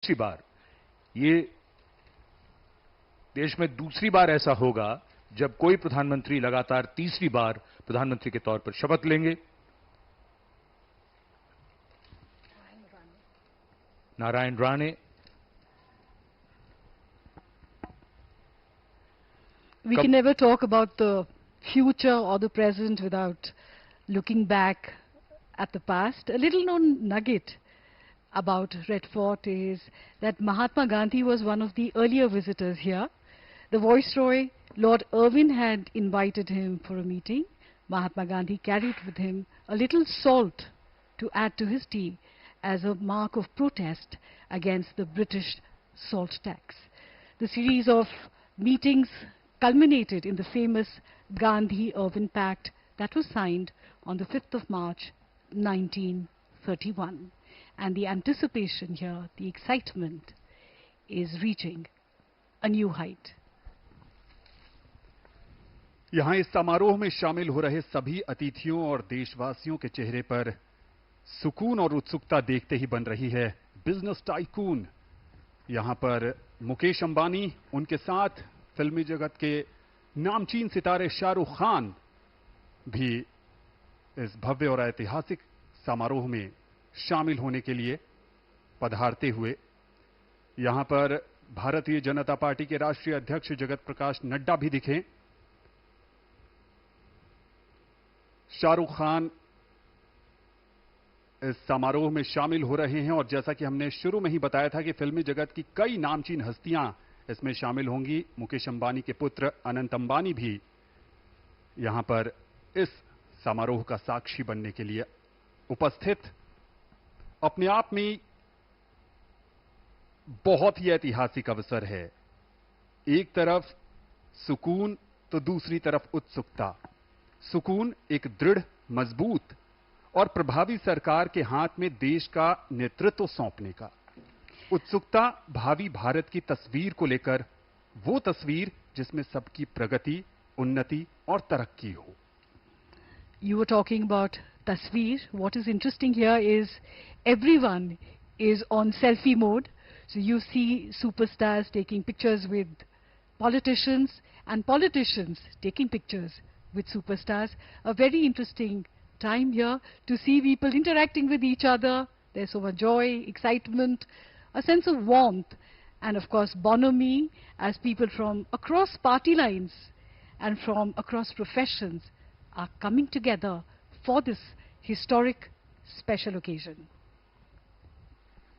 दूसरी बार ये देश में दूसरी बार ऐसा होगा जब कोई प्रधानमंत्री लगातार तीसरी बार प्रधानमंत्री के तौर पर शपथ लेंगे। Narayan Rane. We can never talk about the future or the present without looking back at the past. A little known nugget about Red Fort is that Mahatma Gandhi was one of the earlier visitors here. The Viceroy, Lord Irwin, had invited him for a meeting. Mahatma Gandhi carried with him a little salt to add to his tea as a mark of protest against the British salt tax. The series of meetings culminated in the famous Gandhi-Irwin Pact that was signed on the 5th of March 1931. And the anticipation here, the excitement, is reaching a new height. यहां इस समारोह में शामिल हो रहे सभी अतिथियों और देशवासियों के चेहरे पर सुकून और उत्सुकता देखते ही बन रही है बिजनेस टाइकून। यहां पर मुकेश अंबानी, उनके साथ फिल्मी जगत के नामचीन सितारे शाहरुख खान भी इस भव्य और ऐतिहासिक समारोह में शामिल होने के लिए पधारते हुए, यहां पर भारतीय जनता पार्टी के राष्ट्रीय अध्यक्ष जगत प्रकाश नड्डा भी दिखे। शाहरुख खान इस समारोह में शामिल हो रहे हैं और जैसा कि हमने शुरू में ही बताया था कि फिल्मी जगत की कई नामचीन हस्तियां इसमें शामिल होंगी। मुकेश अंबानी के पुत्र अनंत अंबानी भी यहां पर इस समारोह का साक्षी बनने के लिए उपस्थित। अपने आप में बहुत ही ऐतिहासिक अवसर है। एक तरफ सुकून तो दूसरी तरफ उत्सुकता। सुकून एक दृढ़, मजबूत और प्रभावी सरकार के हाथ में देश का नेतृत्व सौंपने का। उत्सुकता भावी भारत की तस्वीर को लेकर, वो तस्वीर जिसमें सबकी प्रगति, उन्नति और तरक्की हो। You were talking about tasveer. What is interesting here is everyone is on selfie mode. So you see superstars taking pictures with politicians and politicians taking pictures with superstars. A very interesting time here to see people interacting with each other. There's so much joy, excitement, a sense of warmth, and of course bonhomie as people from across party lines and from across professions are coming together for this historic special occasion.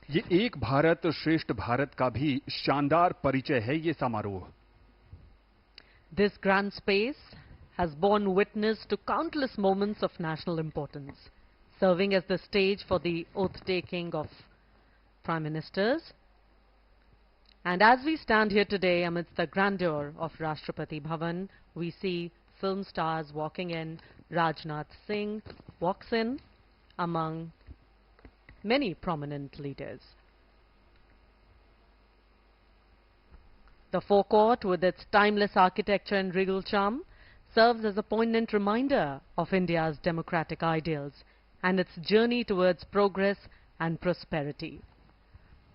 ये एक भारत श्रेष्ठ भारत का भी शानदार परिचय है ये समारोह। This grand space has borne witness to countless moments of national importance, serving as the stage for the oath-taking of Prime Ministers. And as we stand here today amidst the grandeur of Rashtrapati Bhavan, we see film stars walking in. Rajnath Singh walks in among many prominent leaders. The forecourt, with its timeless architecture and regal charm, serves as a poignant reminder of India's democratic ideals and its journey towards progress and prosperity.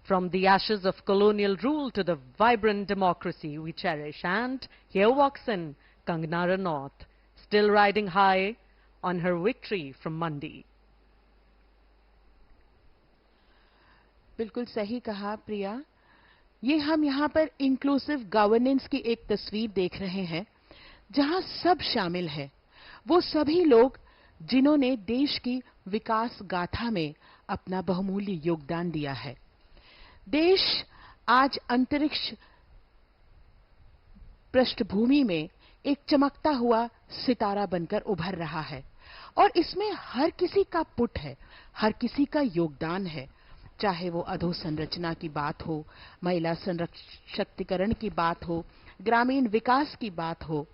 From the ashes of colonial rule to the vibrant democracy we cherish, and here walks in Kangana Ranaut, still riding high on her victory from Mandi. बिल्कुल सही कहा प्रिया। ये हम यहाँ पर inclusive governance की एक तस्वीर देख रहे हैं जहाँ सब शामिल है, वो सभी लोग जिन्होंने देश की विकास गाथा में अपना बहुमूल्य योगदान दिया है। देश आज अंतरिक्ष पृष्ठभूमि में एक चमकता हुआ सितारा बनकर उभर रहा है और इसमें हर किसी का पुट है, हर किसी का योगदान है। चाहे वो अधोसंरचना की बात हो, महिला सशक्तिकरण की बात हो, ग्रामीण विकास की बात हो,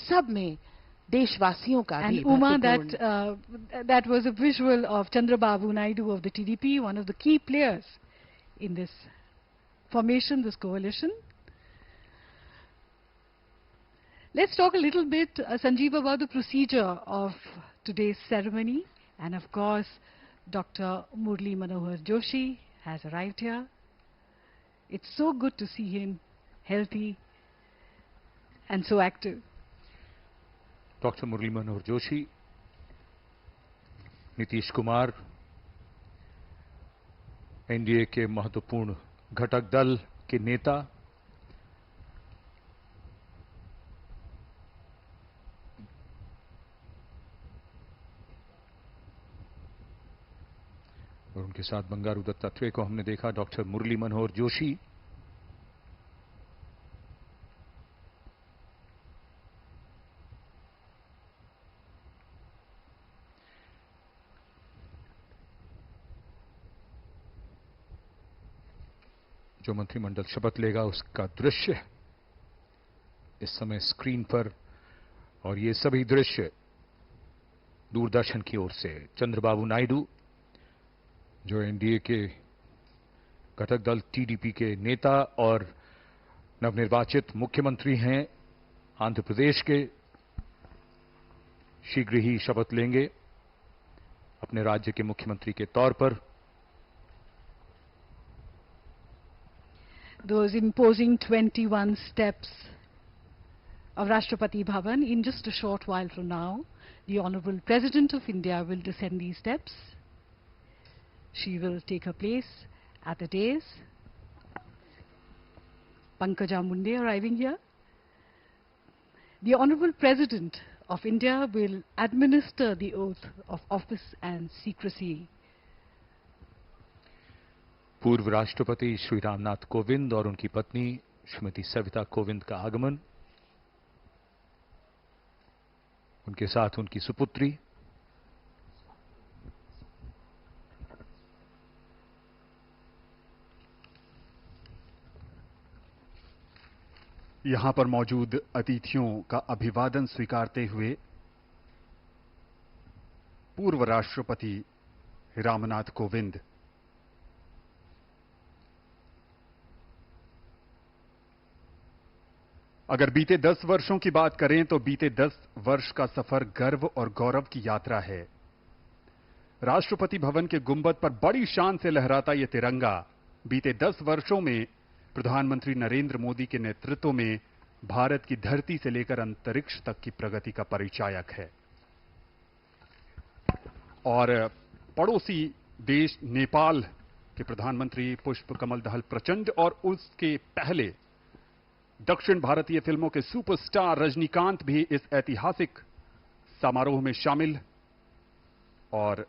सब में देशवासियों का भी। And Uma, that was a visual of Chandrababu Naidu of the TDP, one of the key players in this formation, this coalition. Let's talk a little bit, Sanjeev, about the procedure of today's ceremony. And of course, Dr. Murli Manohar Joshi has arrived here. It's so good to see him healthy and so active. Doctor Murli Manohar Joshi, Nitish Kumar, NDA के महत्वपूर्ण घटक दल के नेता, और उनके साथ बंगारू दत्तात्रेय को हमने देखा। डॉक्टर मुरली मनोहर जोशी, जो मंत्रिमंडल शपथ लेगा उसका दृश्य इस समय स्क्रीन पर, और ये सभी दृश्य दूरदर्शन की ओर से। चंद्रबाबू नायडू, जो एनडीए के घटक दल टीडीपी के नेता और नवनिर्वाचित मुख्यमंत्री हैं आंध्र प्रदेश के, शीघ्र ही शपथ लेंगे अपने राज्य के मुख्यमंत्री के तौर पर। Those imposing 21 steps of Rashtrapati Bhavan. In just a short while from now, the Honorable President of India will descend these steps. She will take her place at the dais. Pankaja Munde arriving here. The Honorable President of India will administer the oath of office and secrecy. पूर्व राष्ट्रपति श्री रामनाथ कोविंद और उनकी पत्नी श्रीमती सविता कोविंद का आगमन, उनके साथ उनकी सुपुत्री। यहां पर मौजूद अतिथियों का अभिवादन स्वीकारते हुए पूर्व राष्ट्रपति रामनाथ कोविंद अगर बीते 10 वर्षों की बात करें तो बीते 10 वर्ष का सफर गर्व और गौरव की यात्रा है। राष्ट्रपति भवन के गुंबद पर बड़ी शान से लहराता यह तिरंगा बीते 10 वर्षों में प्रधानमंत्री नरेंद्र मोदी के नेतृत्व में भारत की धरती से लेकर अंतरिक्ष तक की प्रगति का परिचायक है। और पड़ोसी देश नेपाल के प्रधानमंत्री पुष्पकमल दहल प्रचंड और उसके पहले दक्षिण भारतीय फिल्मों के सुपरस्टार रजनीकांत भी इस ऐतिहासिक समारोह में शामिल। और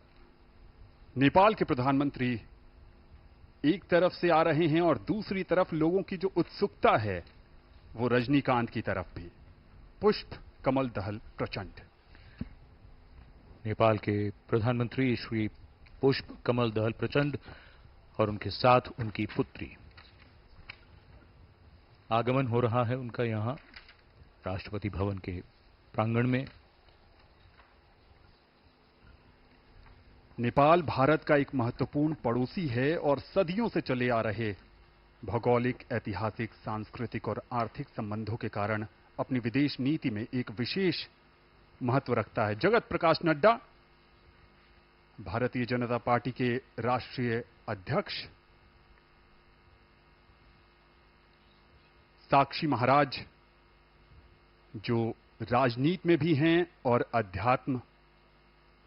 नेपाल के प्रधानमंत्री एक तरफ से आ रहे हैं और दूसरी तरफ लोगों की जो उत्सुकता है वो रजनीकांत की तरफ भी। पुष्प कमल दहल प्रचंड। नेपाल के प्रधानमंत्री श्री पुष्प कमल दहल प्रचंड और उनके साथ उनकी पुत्री। आगमन हो रहा है उनका यहां राष्ट्रपति भवन के प्रांगण में। नेपाल भारत का एक महत्वपूर्ण पड़ोसी है और सदियों से चले आ रहे भौगोलिक, ऐतिहासिक, सांस्कृतिक और आर्थिक संबंधों के कारण अपनी विदेश नीति में एक विशेष महत्व रखता है। जगत प्रकाश नड्डा, भारतीय जनता पार्टी के राष्ट्रीय अध्यक्ष, साक्षी महाराज, जो राजनीति में भी हैं और अध्यात्म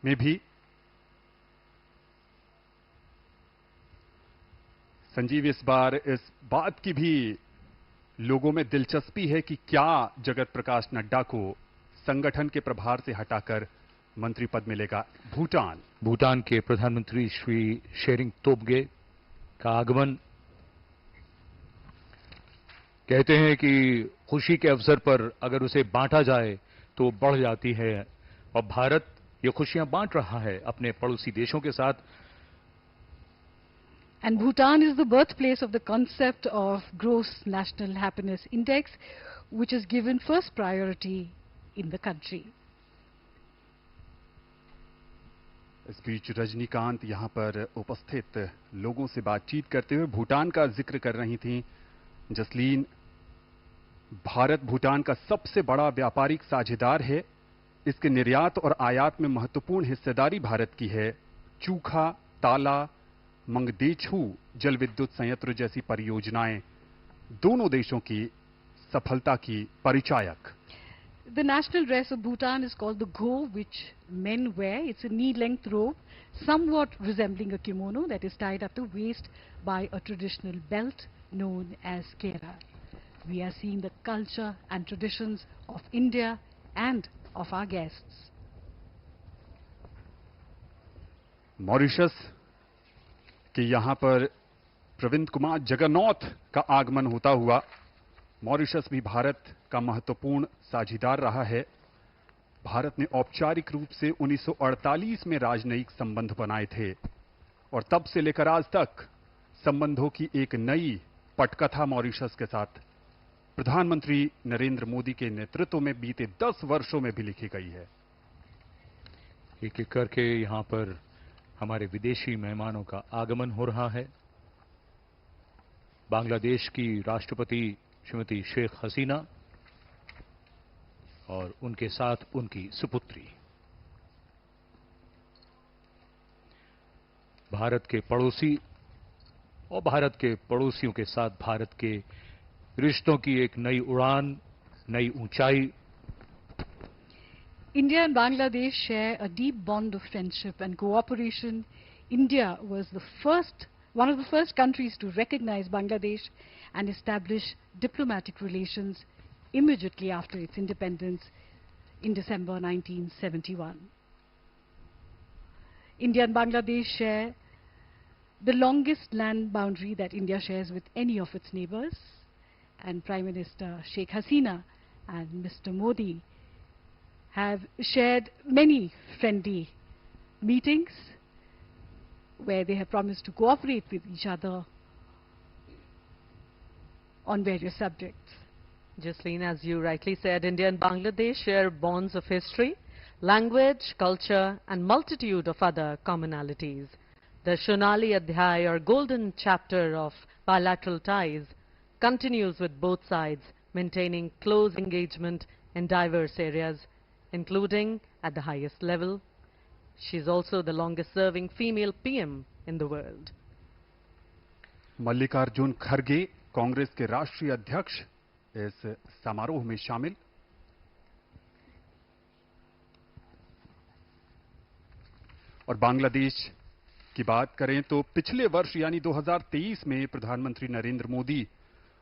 में भी। संजीव, इस बार इस बात की भी लोगों में दिलचस्पी है कि क्या जगत प्रकाश नड्डा को संगठन के प्रभार से हटाकर मंत्री पद मिलेगा। भूटान के प्रधानमंत्री श्री शेरिंग तोब्गे का आगमन। कहते हैं कि खुशी के अवसर पर अगर उसे बांटा जाए तो बढ़ जाती है, और भारत ये खुशियां बांट रहा है अपने पड़ोसी देशों के साथ। And Bhutan is the birthplace of the concept of Gross National Happiness Index, which is given first priority in the country. इस बीच रजनीकांत यहां पर उपस्थित लोगों से बातचीत करते हुए भूटान का जिक्र कर रही थीं। जसलीन, भारत भूटान का सबसे बड़ा व्यापारिक साझेदार है। इसके निर्यात और आयात में महत्वपूर्ण हिस्सेदारी भारत की है। चूखा, ताला, मंगदेछू जल विद्युत संयंत्र जैसी परियोजनाएं दोनों देशों की सफलता की परिचायक। The national dress of Bhutan is called the go, which men wear. It's a knee-length robe, somewhat resembling a kimono that is tied at the waist by a traditional belt known as kera. We are seeing the culture and traditions of India and of our guests. Mauritius के यहां पर प्रविंद कुमार जगन्नाथ का आगमन होता हुआ Mauritius भी भारत का महत्वपूर्ण साझीदार रहा है। भारत ने औपचारिक रूप से 1948 में राजनयिक संबंध बनाए थे और तब से लेकर आज तक संबंधों की एक नई पटकथा मॉरिशस के साथ प्रधानमंत्री नरेंद्र मोदी के नेतृत्व में बीते 10 वर्षों में भी लिखी गई है। एक एक करके यहां पर हमारे विदेशी मेहमानों का आगमन हो रहा है। बांग्लादेश की राष्ट्रपति श्रीमती शेख हसीना और उनके साथ उनकी सुपुत्री। भारत के पड़ोसी और भारत के पड़ोसियों के साथ भारत के रिश्तों की एक नई उड़ान, नई ऊंचाई। India and Bangladesh share a deep bond of friendship and cooperation. India was one of the first countries to recognize Bangladesh and establish diplomatic relations immediately after its independence in December 1971. India and Bangladesh share the longest land boundary that India shares with any of its neighbors, and Prime Minister Sheikh Hasina and Mr. Modi have shared many friendly meetings where they have promised to cooperate with each other on various subjects. Jasleen, as you rightly said, India and Bangladesh share bonds of history, language, culture, and multitude of other commonalities. The Shonali Adhyay, or golden chapter of bilateral ties, continues with both sides maintaining close engagement in diverse areas, including at the highest level. She's also the longest-serving female PM in the world. Mallikarjun खड़गे कांग्रेस के राष्ट्रीय अध्यक्ष इस समारोह में शामिल। और बांग्लादेश की बात करें तो पिछले वर्ष यानी 2023 में प्रधानमंत्री नरेंद्र मोदी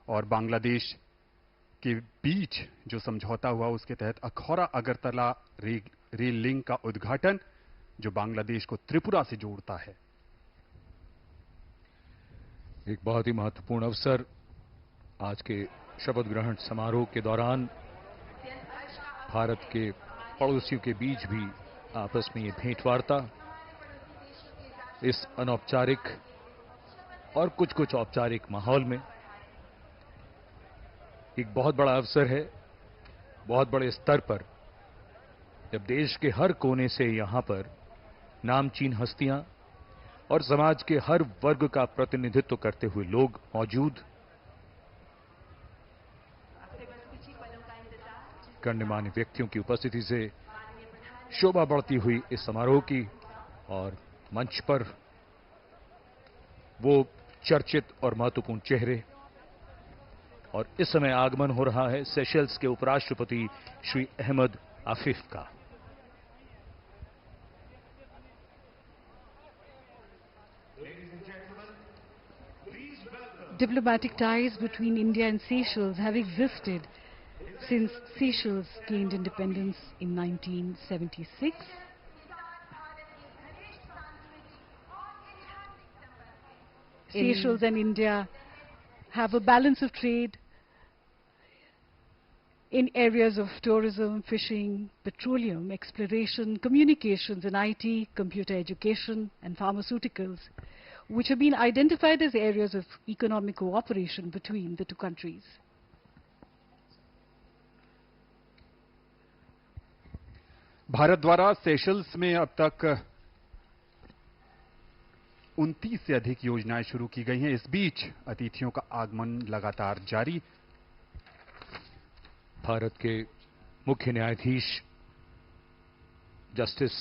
और बांग्लादेश के बीच जो समझौता हुआ उसके तहत अखौरा अगरतला रेल लिंक का उद्घाटन जो बांग्लादेश को त्रिपुरा से जोड़ता है। एक बहुत ही महत्वपूर्ण अवसर आज के शपथ ग्रहण समारोह के दौरान भारत के पड़ोसियों के बीच भी आपस में ये भेंटवार्ता इस अनौपचारिक और कुछ औपचारिक माहौल में एक बहुत बड़ा अवसर है। बहुत बड़े स्तर पर जब देश के हर कोने से यहां पर नामचीन हस्तियां और समाज के हर वर्ग का प्रतिनिधित्व करते हुए लोग मौजूद, गण्यमान्य व्यक्तियों की उपस्थिति से शोभा बढ़ती हुई इस समारोह की और मंच पर वो चर्चित और महत्वपूर्ण चेहरे। और इस समय आगमन हो रहा है सेशल्स के उपराष्ट्रपति श्री अहमद आफिफ का। Diplomatic ties between India and Seychelles have existed since Seychelles gained independence in 1976. Seychelles and India have a balance of trade in areas of tourism, fishing, petroleum, exploration, communications and IT, computer education and pharmaceuticals, which have been identified as areas of economic cooperation between the two countries. Bharat द्वारा Seychelles में अब तक 29 से अधिक योजनाएं शुरू की गई हैं। इस बीच अतिथियों का आगमन लगातार जारी। भारत के मुख्य न्यायाधीश जस्टिस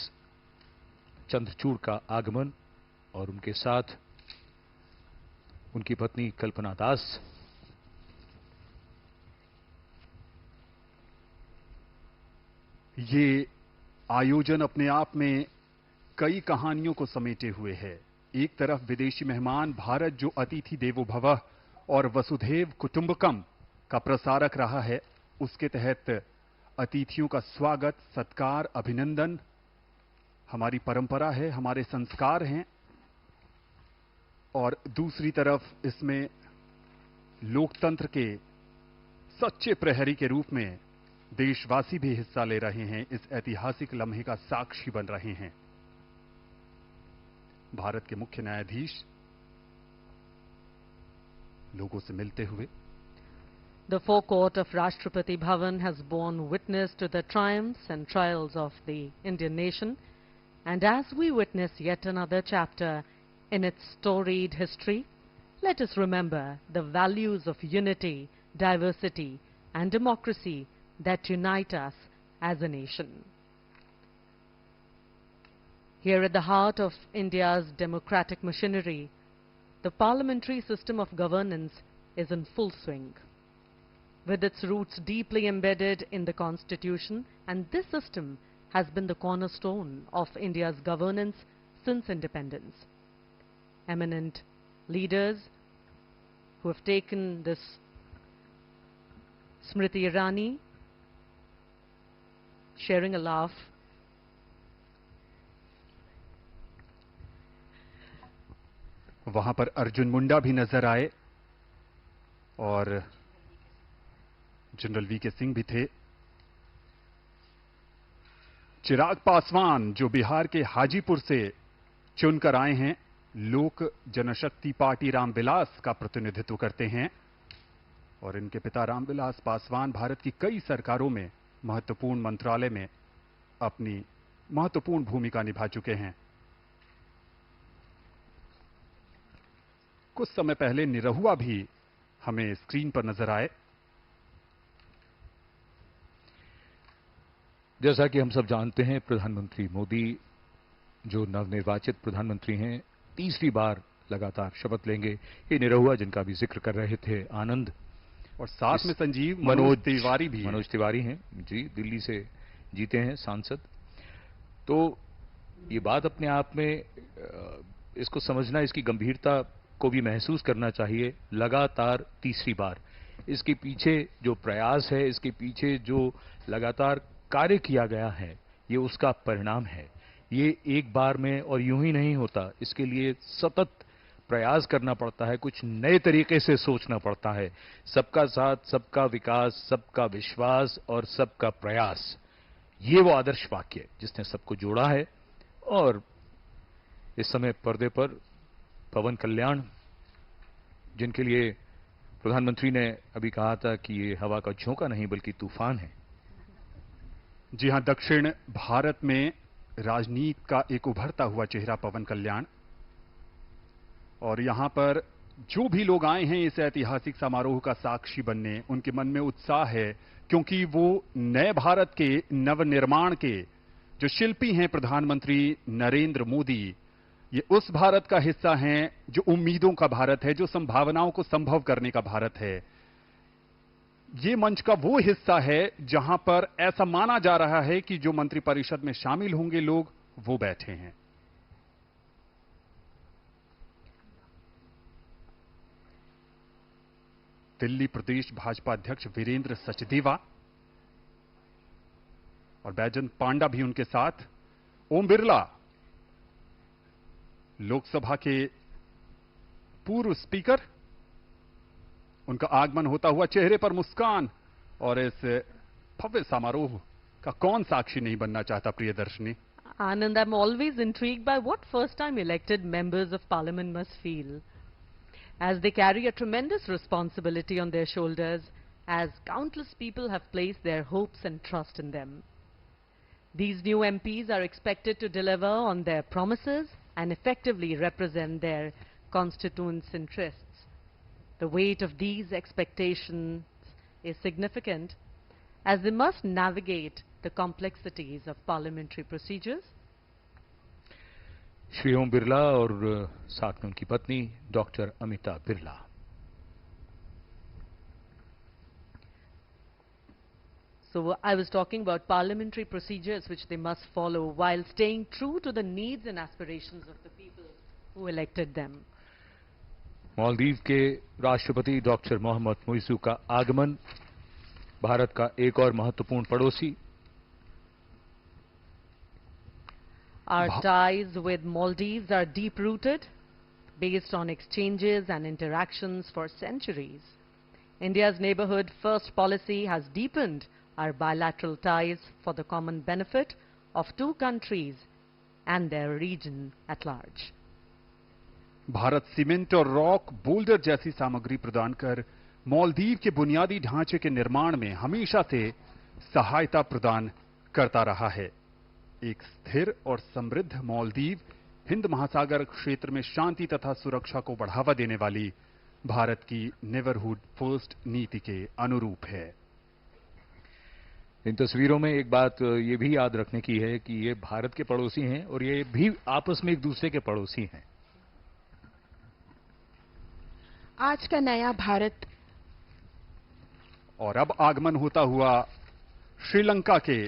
चंद्रचूड़ का आगमन और उनके साथ उनकी पत्नी कल्पना दास। ये आयोजन अपने आप में कई कहानियों को समेटे हुए है। एक तरफ विदेशी मेहमान भारत जो अतिथि देवो भवः और वसुधैव कुटुंबकम का प्रसारक रहा है, उसके तहत अतिथियों का स्वागत, सत्कार, अभिनंदन हमारी परंपरा है, हमारे संस्कार हैं। और दूसरी तरफ इसमें लोकतंत्र के सच्चे प्रहरी के रूप में देशवासी भी हिस्सा ले रहे हैं, इस ऐतिहासिक लम्हे का साक्षी बन रहे हैं। भारत के मुख्य न्यायाधीश लोगों से मिलते हुए। The forecourt of Rashtrapati Bhavan has borne witness to the triumphs and trials of the Indian nation, and as we witness yet another chapter in its storied history, let us remember the values of unity, diversity, and democracy that unite us as a nation. Here at the heart of India's democratic machinery, the parliamentary system of governance is in full swing. With its roots deeply embedded in the Constitution, and this system has been the cornerstone of India's governance since independence. Eminent leaders who have taken this Smriti Irani sharing a laugh. वहां पर अर्जुन मुंडा भी नजर आए और general VK Singh भी थे। चिराग पासवान जो बिहार के हाजीपुर से चुनकर आए हैं, लोक जनशक्ति पार्टी रामविलास का प्रतिनिधित्व करते हैं और इनके पिता रामविलास पासवान भारत की कई सरकारों में महत्वपूर्ण मंत्रालय में अपनी महत्वपूर्ण भूमिका निभा चुके हैं। कुछ समय पहले निरहुआ भी हमें स्क्रीन पर नजर आए। जैसा कि हम सब जानते हैं, प्रधानमंत्री मोदी जो नवनिर्वाचित प्रधानमंत्री हैं, तीसरी बार लगातार शपथ लेंगे। ये निरहुआ जिनका भी जिक्र कर रहे थे आनंद, और साथ में संजीव मनोज तिवारी भी मनोज तिवारी हैं जी, दिल्ली से जीते हैं सांसद। तो ये बात अपने आप में इसको समझना, इसकी गंभीरता को भी महसूस करना चाहिए। लगातार तीसरी बार इसके पीछे जो प्रयास है, इसके पीछे जो लगातार कार्य किया गया है, ये उसका परिणाम है। ये एक बार में और यूं ही नहीं होता, इसके लिए सतत प्रयास करना पड़ता है, कुछ नए तरीके से सोचना पड़ता है। सबका साथ, सबका विकास, सबका विश्वास और सबका प्रयास, ये वो आदर्श वाक्य जिसने सबको जोड़ा है। और इस समय पर्दे पर पवन कल्याण, जिनके लिए प्रधानमंत्री ने अभी कहा था कि ये हवा का झोंका नहीं बल्कि तूफान है। जी हां, दक्षिण भारत में राजनीति का एक उभरता हुआ चेहरा पवन कल्याण। और यहां पर जो भी लोग आए हैं इस ऐतिहासिक समारोह का साक्षी बनने, उनके मन में उत्साह है, क्योंकि वो नए भारत के नवनिर्माण के जो शिल्पी हैं प्रधानमंत्री नरेंद्र मोदी, ये उस भारत का हिस्सा हैं जो उम्मीदों का भारत है, जो संभावनाओं को संभव करने का भारत है। ये मंच का वो हिस्सा है जहां पर ऐसा माना जा रहा है कि जो मंत्रिपरिषद में शामिल होंगे लोग, वो बैठे हैं। दिल्ली प्रदेश भाजपा अध्यक्ष वीरेंद्र सचदेवा और बैजंत पांडा भी उनके साथ। ओम बिरला, लोकसभा के पूर्व स्पीकर, उनका आगमन होता हुआ, चेहरे पर मुस्कान। और इस भव्य समारोह का कौन साक्षी नहीं बनना चाहता, Priyadarshini? Anand, I'm always intrigued by what first-time elected members of parliament must feel, as they carry a tremendous responsibility on their shoulders, as countless people have placed their hopes and trust in them. These new MPs are expected to deliver on their promises and effectively represent their constituents' interests. The weight of these expectations is significant, as they must navigate the complexities of parliamentary procedures. Shri Om Birla और साथ में उनकी पत्नी doctor Amita Birla. So I was talking about parliamentary procedures which they must follow while staying true to the needs and aspirations of the people who elected them. Maldives के राष्ट्रपति doctor Mohammad Muizzu का आगमन, भारत का एक और महत्वपूर्ण पड़ोसी। Our ties with Maldives are deep-rooted, based on exchanges and interactions for centuries. India's neighborhood first policy has deepened our bilateral ties for the common benefit of two countries and their region at large. Bharat cement और rock boulder जैसी सामग्री प्रदान कर मालदीव के बुनियादी ढांचे के निर्माण में हमेशा से सहायता प्रदान करता रहा है। एक स्थिर और समृद्ध मालदीव हिंद महासागर क्षेत्र में शांति तथा सुरक्षा को बढ़ावा देने वाली भारत की नेबरहुड फर्स्ट नीति के अनुरूप है। इन तस्वीरों में एक बात ये भी याद रखने की है कि ये भारत के पड़ोसी हैं और ये भी आपस में एक दूसरे के पड़ोसी हैं। आज का नया भारत। और अब आगमन होता हुआ श्रीलंका के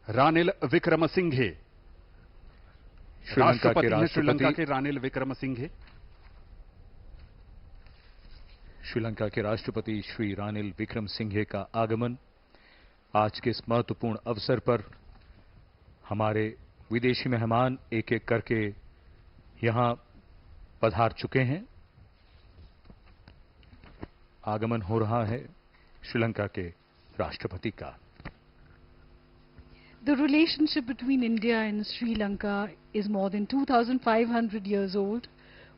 रानिल विक्रमसिंघे। श्रीलंका के रानिल विक्रमसिंघे। श्रीलंका के राष्ट्रपति श्री रानिल विक्रमसिंघे का आगमन आज के इस महत्वपूर्ण अवसर पर हमारे विदेशी मेहमान एक एक करके यहां पधार चुके हैं। आगमन हो रहा है श्रीलंका के राष्ट्रपति का। The relationship between India and Sri Lanka is more than 2,500 years old.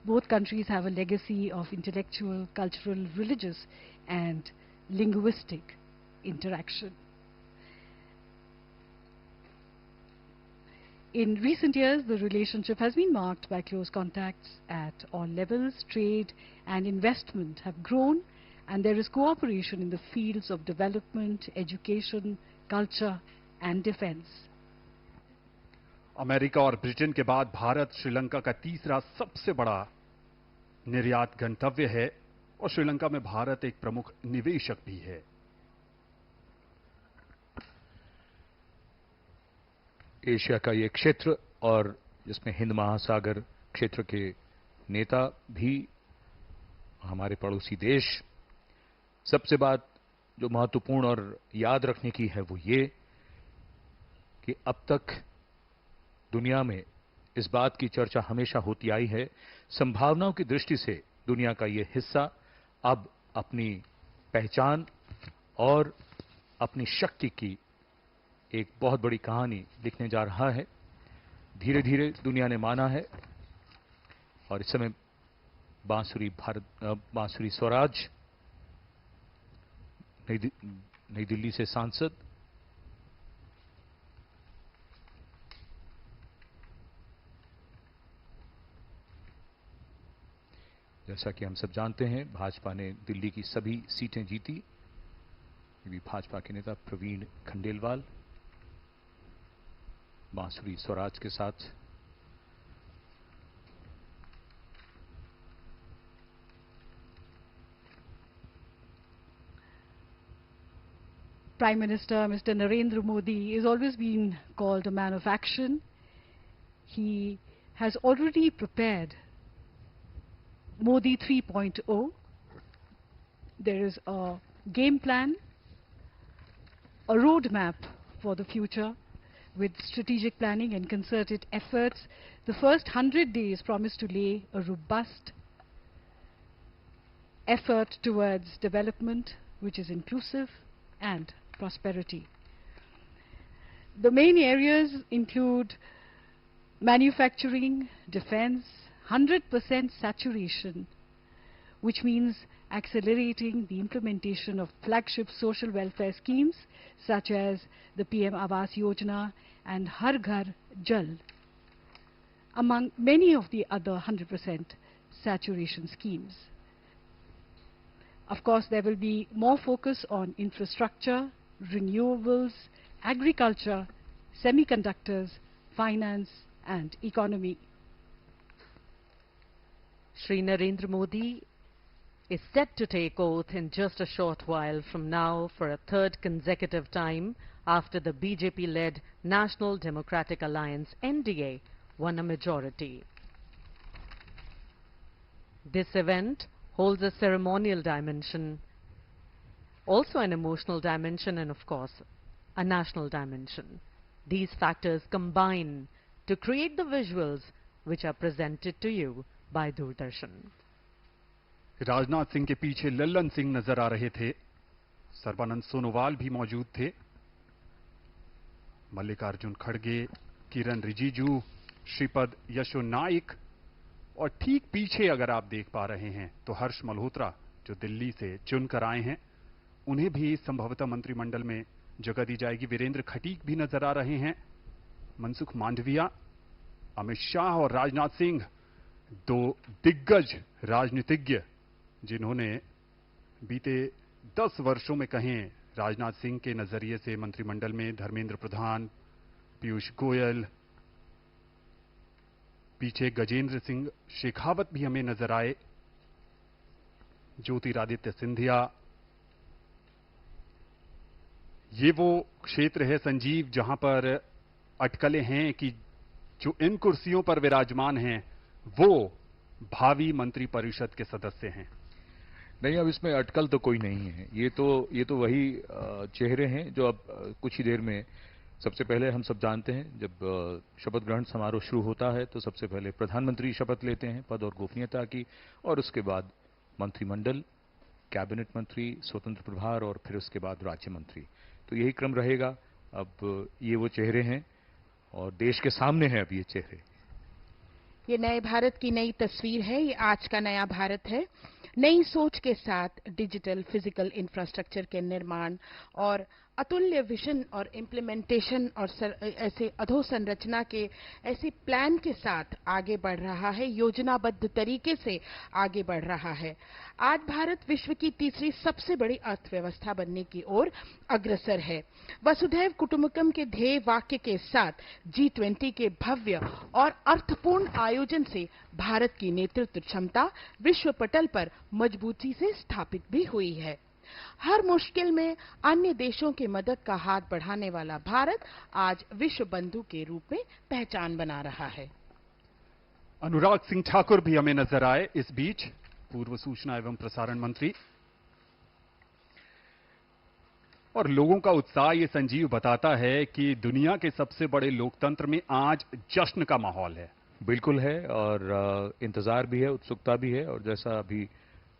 Both countries have a legacy of intellectual, cultural, religious, and linguistic interaction. In recent years, the relationship has been marked by close contacts at all levels. Trade and investment have grown, and there is cooperation in the fields of development, education, culture, and defense. America और Britain के बाद भारत श्रीलंका का तीसरा सबसे बड़ा निर्यात गंतव्य है और श्रीलंका में भारत एक प्रमुख निवेशक भी है। एशिया का ये क्षेत्र और जिसमें हिंद महासागर क्षेत्र के नेता भी हमारे पड़ोसी देश। सबसे बात जो महत्वपूर्ण और याद रखने की है वो ये कि अब तक दुनिया में इस बात की चर्चा हमेशा होती आई है, संभावनाओं की दृष्टि से दुनिया का ये हिस्सा अब अपनी पहचान और अपनी शक्ति की एक बहुत बड़ी कहानी लिखने जा रहा है। धीरे धीरे दुनिया ने माना है और इस समय बांसुरी स्वराज नई दिल्ली से सांसद जैसा कि हम सब जानते हैं, भाजपा ने दिल्ली की सभी सीटें जीती। ये भी भाजपा के नेता प्रवीण खंडेलवाल बांसुरी स्वराज के साथ Prime Minister Mr. Narendra Modi has always been called a man of action. He has already prepared Modi 3.0. There is a game plan, a roadmap for the future with strategic planning and concerted efforts. The first 100 days promise to lay a robust effort towards development which is inclusive and prosperity. The main areas include manufacturing, defense, 100% saturation, which means accelerating the implementation of flagship social welfare schemes such as the PM Awas Yojana and Har Ghar Jal, among many of the other 100% saturation schemes. Of course, there will be more focus on infrastructure, renewables, agriculture, semiconductors, finance, and economy. Shri Narendra Modi is set to take oath in just a short while from now for a third consecutive time after the BJP-led National Democratic Alliance (NDA) won a majority. This event holds a ceremonial dimension, also an emotional dimension, and of course, a national dimension. These factors combine to create the visuals which are presented to you by Doordarshan. Rajnath Singh के पीछे लल्लन सिंह नजर आ रहे थे, सर्बानंद सोनोवाल भी मौजूद थे, मल्लिकार्जुन खड़गे, किरण रिजिजू, श्रीपद यशो नाइक, और ठीक पीछे अगर आप देख पा रहे हैं तो हर्ष मल्होत्रा जो दिल्ली से चुनकर आए हैं, उन्हें भी संभवतः मंत्रिमंडल में जगह दी जाएगी। वीरेंद्र खटीक भी नजर आ रहे हैं, मनसुख मांडविया, अमित शाह और राजनाथ सिंह, दो दिग्गज राजनीतिज्ञ जिन्होंने बीते 10 वर्षों में कहें राजनाथ सिंह के नजरिए से मंत्रिमंडल में धर्मेंद्र प्रधान, पीयूष गोयल, पीछे गजेंद्र सिंह शेखावत भी हमें नजर आए, ज्योतिरादित्य सिंधिया। ये वो क्षेत्र है संजीव जहां पर अटकलें हैं कि जो इन कुर्सियों पर विराजमान हैं वो भावी मंत्रिपरिषद के सदस्य हैं। नहीं, अब इसमें अटकल तो कोई नहीं है। ये तो वही चेहरे हैं जो अब कुछ ही देर में, सबसे पहले हम सब जानते हैं जब शपथ ग्रहण समारोह शुरू होता है तो सबसे पहले प्रधानमंत्री शपथ लेते हैं पद और गोपनीयता की, और उसके बाद मंत्रिमंडल, कैबिनेट मंत्री, स्वतंत्र प्रभार और फिर उसके बाद राज्य मंत्री। तो यही क्रम रहेगा। अब ये वो चेहरे हैं और देश के सामने हैं अब ये चेहरे। ये नए भारत की नई तस्वीर है, ये आज का नया भारत है। नई सोच के साथ डिजिटल फिजिकल इंफ्रास्ट्रक्चर के निर्माण और अतुल्य विजन और इम्प्लीमेंटेशन और ऐसे अधोसंरचना के ऐसे प्लान के साथ आगे बढ़ रहा है, योजनाबद्ध तरीके से आगे बढ़ रहा है। आज भारत विश्व की तीसरी सबसे बड़ी अर्थव्यवस्था बनने की ओर अग्रसर है। वसुधैव कुटुंबकम के ध्येय वाक्य के साथ G20 के भव्य और अर्थपूर्ण आयोजन से भारत की नेतृत्व क्षमता विश्व पटल पर मजबूती से स्थापित भी हुई है। हर मुश्किल में अन्य देशों की मदद का हाथ बढ़ाने वाला भारत आज विश्व बंधु के रूप में पहचान बना रहा है। अनुराग सिंह ठाकुर भी हमें नजर आए इस बीच, पूर्व सूचना एवं प्रसारण मंत्री। और लोगों का उत्साह ये संजीव बताता है कि दुनिया के सबसे बड़े लोकतंत्र में आज जश्न का माहौल है। बिल्कुल है, और इंतजार भी है, उत्सुकता भी है। और जैसा अभी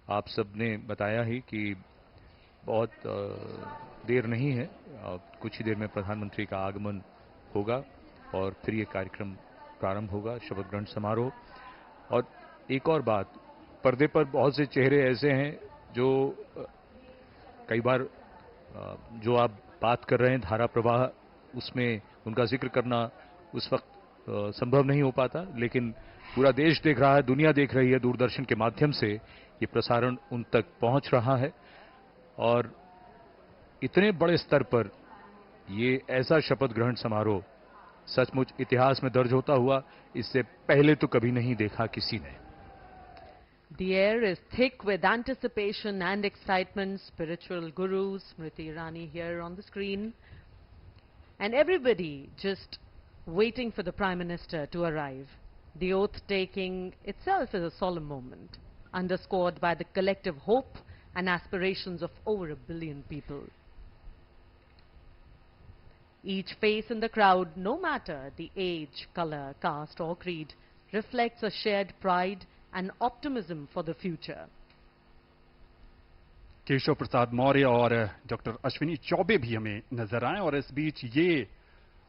आप सबने बताया ही कि बहुत देर नहीं है, कुछ ही देर में प्रधानमंत्री का आगमन होगा और फिर ये कार्यक्रम प्रारंभ होगा, शपथ ग्रहण समारोह। और एक और बात, पर्दे पर बहुत से चेहरे ऐसे हैं जो कई बार जो आप बात कर रहे हैं धारा प्रवाह, उसमें उनका जिक्र करना उस वक्त संभव नहीं हो पाता, लेकिन पूरा देश देख रहा है, दुनिया देख रही है, दूरदर्शन के माध्यम से ये प्रसारण उन तक पहुंच रहा है। और इतने बड़े स्तर पर ये ऐसा शपथ ग्रहण समारोह सचमुच इतिहास में दर्ज होता हुआ इससे पहले तो कभी नहीं देखा किसी ने। The air is thick with anticipation and excitement. Spiritual guru Smriti Irani here on the screen, and everybody just waiting for the Prime Minister to arrive. The oath taking itself is a solemn moment, underscored by the collective hope and aspirations of over 1 billion people. Each face in the crowd, no matter the age, color, caste or creed, reflects a shared pride and optimism for the future. Keshav Prasad Maurya और doctor Ashwini Choubey भी हमें नजर आए। और इस बीच ये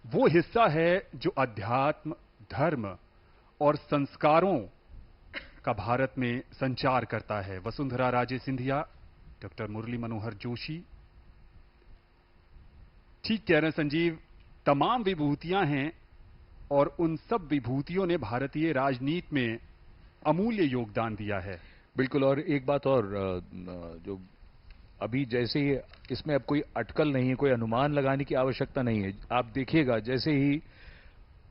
वो हिस्सा है जो अध्यात्म, धर्म और संस्कारों का भारत में संचार करता है। वसुंधरा राजे सिंधिया, डॉक्टर मुरली मनोहर जोशी। ठीक कह रहे हैं संजीव, तमाम विभूतियां हैं और उन सब विभूतियों ने भारतीय राजनीति में अमूल्य योगदान दिया है। बिल्कुल। और एक बात और, जो अभी जैसे ही इसमें अब कोई अटकल नहीं है, कोई अनुमान लगाने की आवश्यकता नहीं है। आप देखिएगा जैसे ही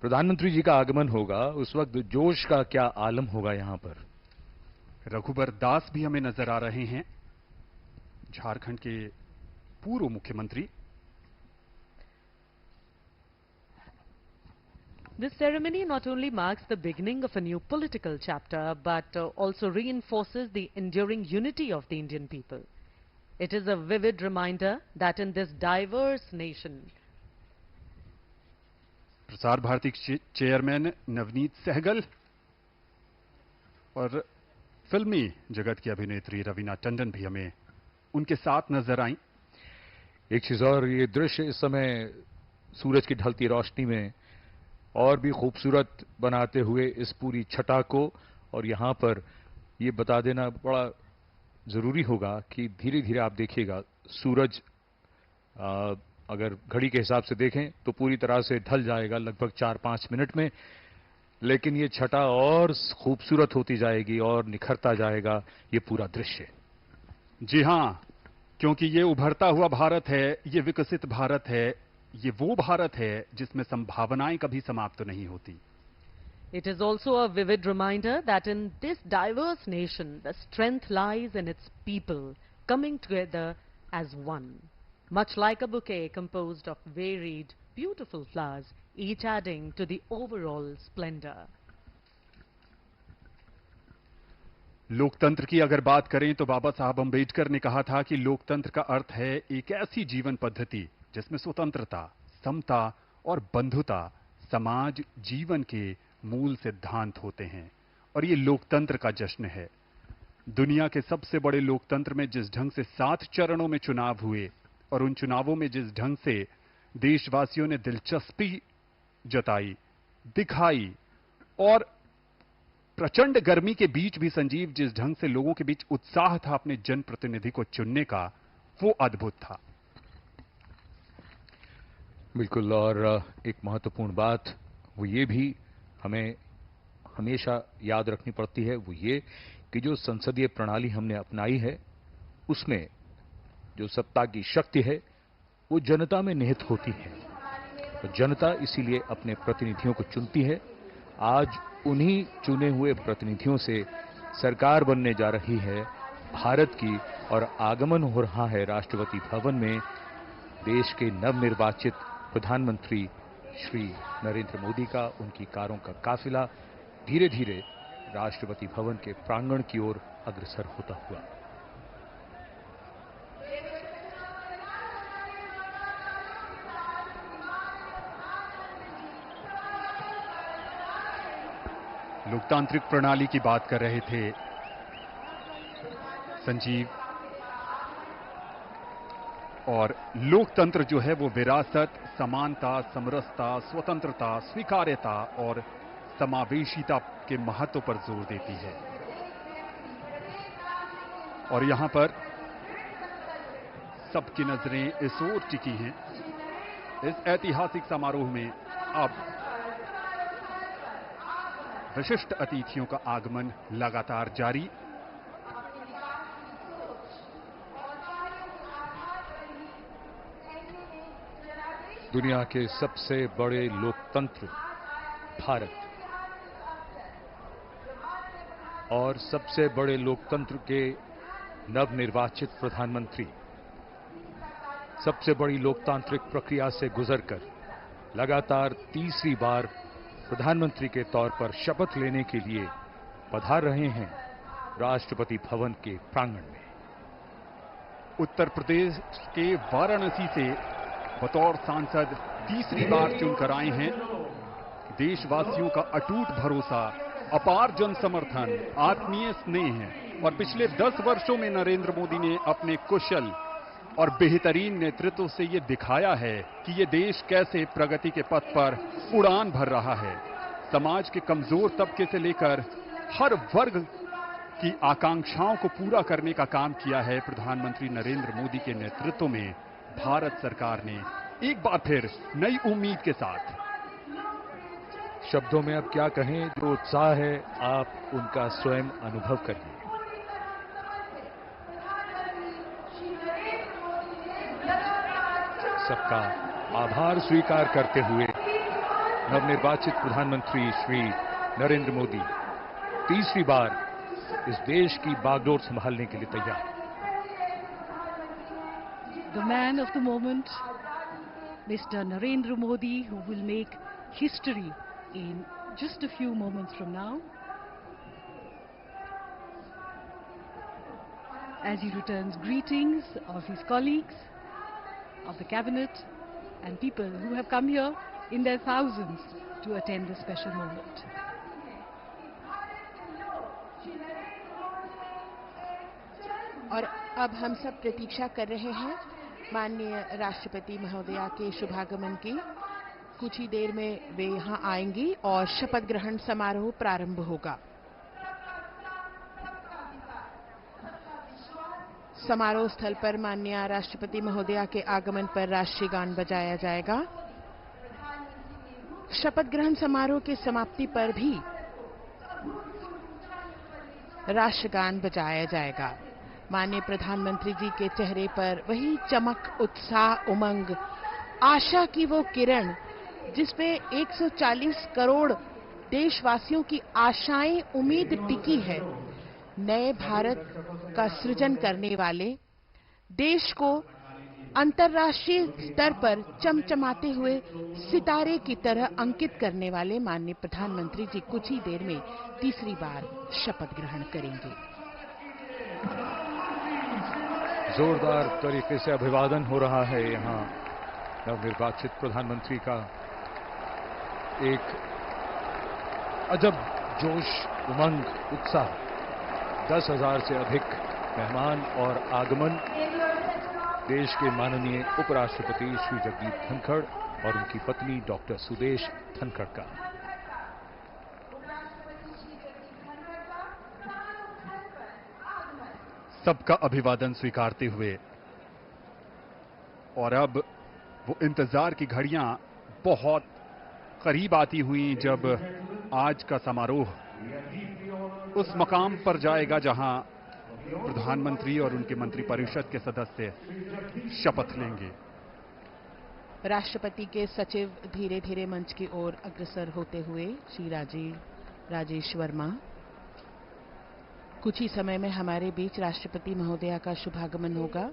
प्रधानमंत्री जी का आगमन होगा उस वक्त जोश का क्या आलम होगा यहां पर। रघुबर दास भी हमें नजर आ रहे हैं, झारखंड के पूर्व मुख्यमंत्री। This ceremony not only marks the beginning of a new political chapter, but also reinforces the enduring unity of the Indian people. It is a vivid reminder that in this diverse nation, Prasar Bharati chairman Navneet Sehgal और फिल्मी जगत की अभिनेत्री रवीना टंडन भी हमें उनके साथ नजर आई। एक चीज और, ये दृश्य इस समय सूरज की ढलती रोशनी में और भी खूबसूरत बनाते हुए इस पूरी छटा को, और यहां पर ये बता देना बड़ा जरूरी होगा कि धीरे धीरे आप देखिएगा सूरज अगर घड़ी के हिसाब से देखें तो पूरी तरह से ढल जाएगा लगभग 4-5 मिनट में, लेकिन ये छटा और खूबसूरत होती जाएगी और निखरता जाएगा ये पूरा दृश्य। जी हां, क्योंकि ये उभरता हुआ भारत है, ये विकसित भारत है, ये वो भारत है जिसमें संभावनाएं कभी समाप्त नहीं होती। it is also a vivid reminder that in this diverse nation, the strength lies in its people coming together as one. Much like a bouquet composed of varied, beautiful flowers, each adding to the overall splendor. लोकतंत्र की अगर बात करें तो बाबा साहब अंबेडकर ने कहा था कि लोकतंत्र का अर्थ है एक ऐसी जीवन पद्धति जिसमें स्वतंत्रता, समता और बंधुता समाज जीवन के मूल सिद्धांत होते हैं, और ये लोकतंत्र का जश्न है। दुनिया के सबसे बड़े लोकतंत्र में जिस ढंग से 7 चरणों में चुनाव हुए और उन चुनावों में जिस ढंग से देशवासियों ने दिलचस्पी जताई, दिखाई, और प्रचंड गर्मी के बीच भी संजीव जिस ढंग से लोगों के बीच उत्साह था अपने जनप्रतिनिधि को चुनने का, वो अद्भुत था। बिल्कुल, और एक महत्वपूर्ण बात वो ये भी हमें हमेशा याद रखनी पड़ती है, वो ये कि जो संसदीय प्रणाली हमने अपनाई है उसमें जो सत्ता की शक्ति है वो जनता में निहित होती है, तो जनता इसीलिए अपने प्रतिनिधियों को चुनती है। आज उन्हीं चुने हुए प्रतिनिधियों से सरकार बनने जा रही है भारत की, और आगमन हो रहा है राष्ट्रपति भवन में देश के नवनिर्वाचित प्रधानमंत्री श्री नरेंद्र मोदी का। उनकी कारों का काफिला धीरे धीरे राष्ट्रपति भवन के प्रांगण की ओर अग्रसर होता हुआ। लोकतांत्रिक प्रणाली की बात कर रहे थे संजीव, और लोकतंत्र जो है वो विरासत, समानता, समरसता, स्वतंत्रता, स्वीकार्यता और समावेशिता के महत्व पर जोर देती है। और यहां पर सबकी नजरें इस ओर टिकी हैं। इस ऐतिहासिक समारोह में अब विशिष्ट अतिथियों का आगमन लगातार जारी। दुनिया के सबसे बड़े लोकतंत्र भारत और सबसे बड़े लोकतंत्र के नवनिर्वाचित प्रधानमंत्री सबसे बड़ी लोकतांत्रिक प्रक्रिया से गुजरकर लगातार तीसरी बार प्रधानमंत्री के तौर पर शपथ लेने के लिए पधार रहे हैं राष्ट्रपति भवन के प्रांगण में। उत्तर प्रदेश के वाराणसी से बतौर सांसद तीसरी बार चुनकर आए हैं। देशवासियों का अटूट भरोसा, अपार जन समर्थन, आत्मीय स्नेह है, और पिछले 10 वर्षों में नरेंद्र मोदी ने अपने कुशल और बेहतरीन नेतृत्व से ये दिखाया है कि ये देश कैसे प्रगति के पथ पर उड़ान भर रहा है। समाज के कमजोर तबके से लेकर हर वर्ग की आकांक्षाओं को पूरा करने का काम किया है प्रधानमंत्री नरेंद्र मोदी के नेतृत्व में भारत सरकार ने, एक बार फिर नई उम्मीद के साथ। शब्दों में अब क्या कहें, जो उत्साह है आप उनका स्वयं अनुभव करिए। सबका आभार स्वीकार करते हुए नवनिर्वाचित प्रधानमंत्री श्री नरेंद्र मोदी तीसरी बार इस देश की बागडोर संभालने के लिए तैयार। The man of the moment, Mr. Narendra Modi, who will make history in just a few moments from now, as he returns greetings of his colleagues, of the cabinet, and people who have come here in their thousands to attend this special moment. और अब हम सब प्रतीक्षा कर रहे हैं माननीय राष्ट्रपति महोदया के शुभागमन की। कुछ ही देर में वे यहां आएंगी और शपथ ग्रहण समारोह प्रारंभ होगा। समारोह स्थल पर माननीय राष्ट्रपति महोदया के आगमन पर राष्ट्रीय गान बजाया जाएगा। शपथ ग्रहण समारोह के समाप्ति पर भी राष्ट्रगान बजाया जाएगा। माननीय प्रधानमंत्री जी के चेहरे पर वही चमक, उत्साह, उमंग, आशा की वो किरण जिसपे 140 करोड़ देशवासियों की आशाएं, उम्मीद टिकी है। नए भारत का सृजन करने वाले, देश को अंतर्राष्ट्रीय स्तर पर चमचमाते हुए सितारे की तरह अंकित करने वाले माननीय प्रधानमंत्री जी कुछ ही देर में तीसरी बार शपथ ग्रहण करेंगे। जोरदार तरीके से अभिवादन हो रहा है यहां नवनिर्वाचित प्रधानमंत्री का। एक अजब जोश, उमंग, उत्साह, 10,000 से अधिक मेहमान और आगमन देश के माननीय उपराष्ट्रपति श्री जगदीप धनखड़ और उनकी पत्नी डॉक्टर सुदेश धनखड़ का। सबका अभिवादन स्वीकारते हुए और अब वो इंतजार की घड़ियां बहुत करीब आती हुई जब आज का समारोह उस मकाम पर जाएगा जहां प्रधानमंत्री और उनके मंत्रिपरिषद के सदस्य शपथ लेंगे। राष्ट्रपति के सचिव धीरे धीरे मंच की ओर अग्रसर होते हुए श्री राजेश वर्मा। कुछ ही समय में हमारे बीच राष्ट्रपति महोदया का शुभागमन होगा।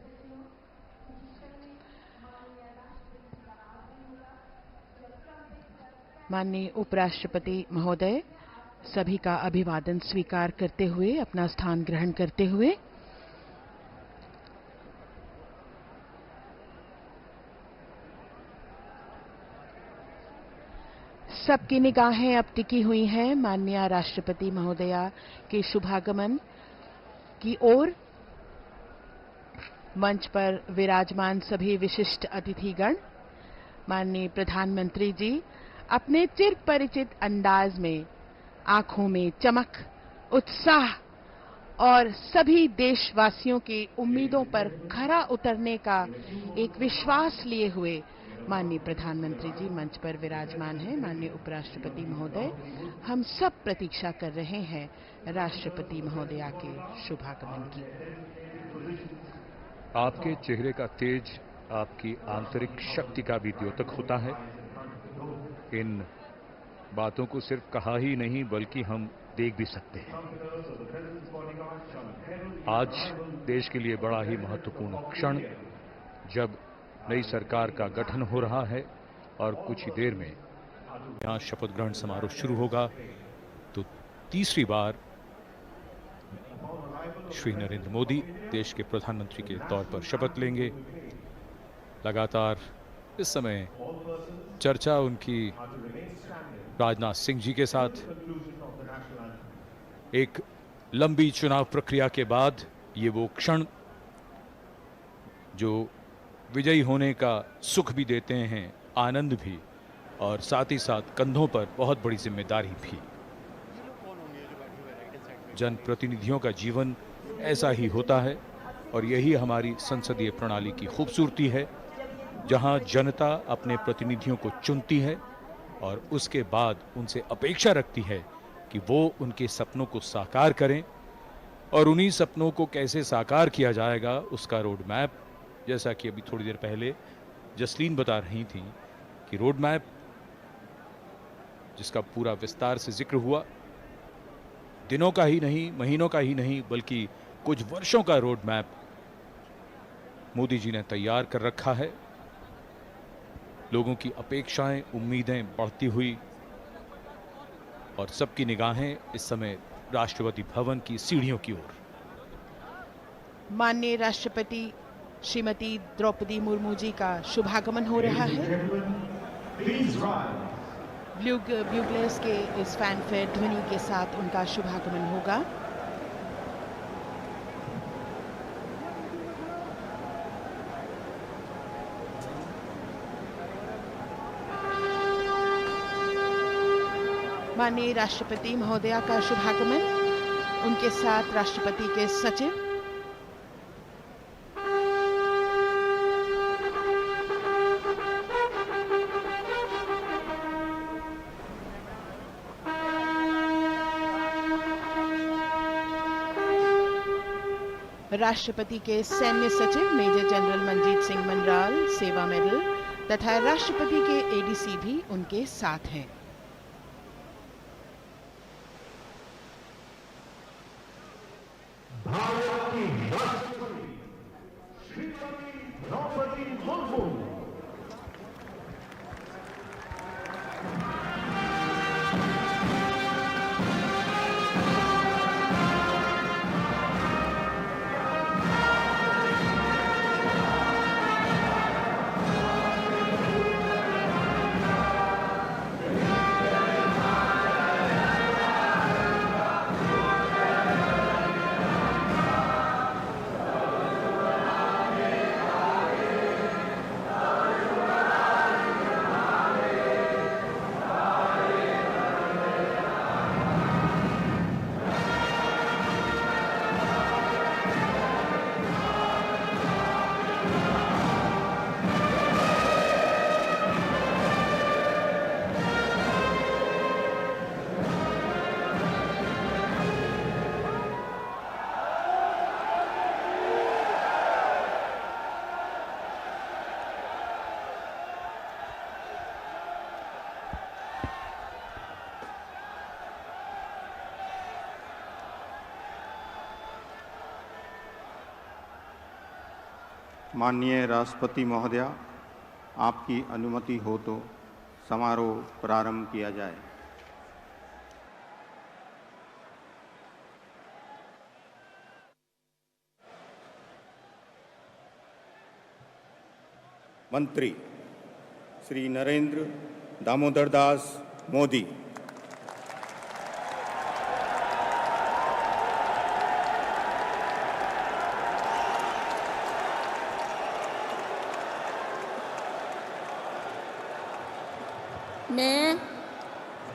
माननीय उपराष्ट्रपति महोदय सभी का अभिवादन स्वीकार करते हुए अपना स्थान ग्रहण करते हुए सबकी निगाहें अब टिकी हुई हैं माननीय राष्ट्रपति महोदया के शुभागमन की ओर। मंच पर विराजमान सभी विशिष्ट अतिथिगण, माननीय प्रधानमंत्री जी अपने चिर परिचित अंदाज में आंखों में चमक, उत्साह और सभी देशवासियों की उम्मीदों पर खरा उतरने का एक विश्वास लिए हुए माननीय प्रधानमंत्री जी मंच पर विराजमान हैं। माननीय उपराष्ट्रपति महोदय, हम सब प्रतीक्षा कर रहे हैं राष्ट्रपति महोदया के शुभागमन की। आपके चेहरे का तेज आपकी आंतरिक शक्ति का भी द्योतक होता है। इन बातों को सिर्फ कहा ही नहीं बल्कि हम देख भी सकते हैं। आज देश के लिए बड़ा ही महत्वपूर्ण क्षण, जब नई सरकार का गठन हो रहा है और कुछ ही देर में यहां शपथ ग्रहण समारोह शुरू होगा, तो तीसरी बार श्री नरेंद्र मोदी देश के प्रधानमंत्री के तौर पर शपथ लेंगे। लगातार इस समय चर्चा उनकी राजनाथ सिंह जी के साथ, एक लंबी चुनाव प्रक्रिया के बाद ये वो क्षण जो विजयी होने का सुख भी देते हैं, आनंद भी, और साथ ही साथ कंधों पर बहुत बड़ी जिम्मेदारी भी। जनप्रतिनिधियों का जीवन ऐसा ही होता है और यही हमारी संसदीय प्रणाली की खूबसूरती है, जहां जनता अपने प्रतिनिधियों को चुनती है और उसके बाद उनसे अपेक्षा रखती है कि वो उनके सपनों को साकार करें, और उन्हीं सपनों को कैसे साकार किया जाएगा उसका रोड मैप, जैसा कि अभी थोड़ी देर पहले जसलीन बता रही थी कि रोड मैप जिसका पूरा विस्तार से जिक्र हुआ। दिनों का ही नहीं, महीनों का ही नहीं, बल्कि कुछ वर्षों का रोड मैप मोदी जी ने तैयार कर रखा है। लोगों की अपेक्षाएं, उम्मीदें बढ़ती हुई और सबकी निगाहें इस समय राष्ट्रपति भवन की सीढ़ियों की ओर। माननीय राष्ट्रपति श्रीमती द्रौपदी मुर्मू जी का शुभागमन हो रहा है। ब्यूगलर्स के इस फैनफेयर ध्वनि के साथ उनका शुभागमन होगा। माननीय राष्ट्रपति महोदया का शुभागमन, उनके साथ राष्ट्रपति के सचिव। राष्ट्रपति के सैन्य सचिव मेजर जनरल मनजीत सिंह मनराल सेवा मेडल तथा राष्ट्रपति के एडीसी भी उनके साथ हैं। भारत की राष्ट्रपति श्रीमती द्रौपदी मुर्मू। माननीय राष्ट्रपति महोदया, आपकी अनुमति हो तो समारोह प्रारंभ किया जाए। मंत्री श्री नरेंद्र दामोदर दास मोदी।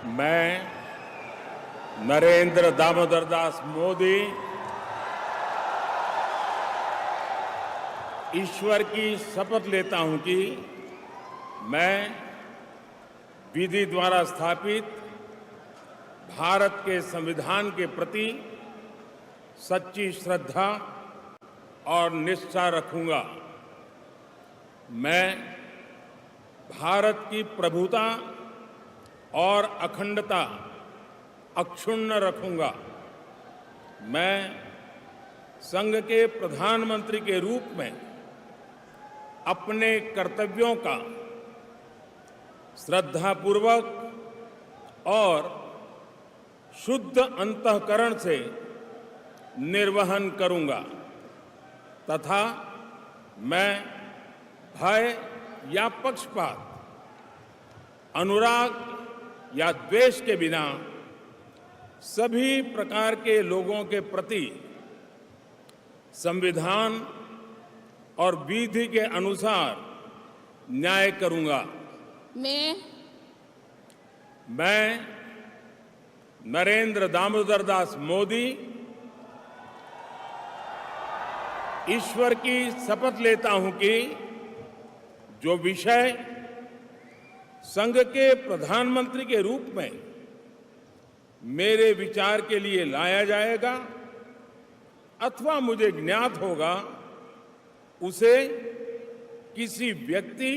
मैं नरेंद्र दामोदर दास मोदी ईश्वर की शपथ लेता हूं कि मैं विधि द्वारा स्थापित भारत के संविधान के प्रति सच्ची श्रद्धा और निष्ठा रखूंगा। मैं भारत की प्रभुता और अखंडता अक्षुण्ण रखूंगा। मैं संघ के प्रधानमंत्री के रूप में अपने कर्तव्यों का श्रद्धापूर्वक और शुद्ध अंतःकरण से निर्वहन करूंगा तथा मैं भय या पक्षपात, अनुराग या द्वेष के बिना सभी प्रकार के लोगों के प्रति संविधान और विधि के अनुसार न्याय करूंगा। मैं नरेंद्र दामोदर दास मोदी ईश्वर की शपथ लेता हूं कि जो विषय संघ के प्रधानमंत्री के रूप में मेरे विचार के लिए लाया जाएगा अथवा मुझे ज्ञात होगा, उसे किसी व्यक्ति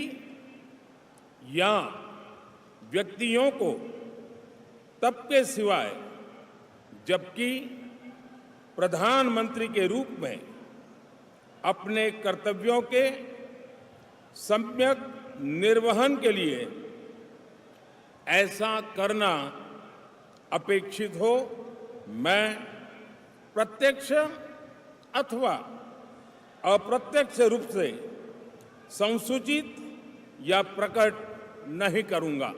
या व्यक्तियों को तब के सिवाय जबकि प्रधानमंत्री के रूप में अपने कर्तव्यों के सम्यक निर्वहन के लिए ऐसा करना अपेक्षित हो, मैं प्रत्यक्ष अथवा अप्रत्यक्ष रूप से संसूचित या प्रकट नहीं करूंगा।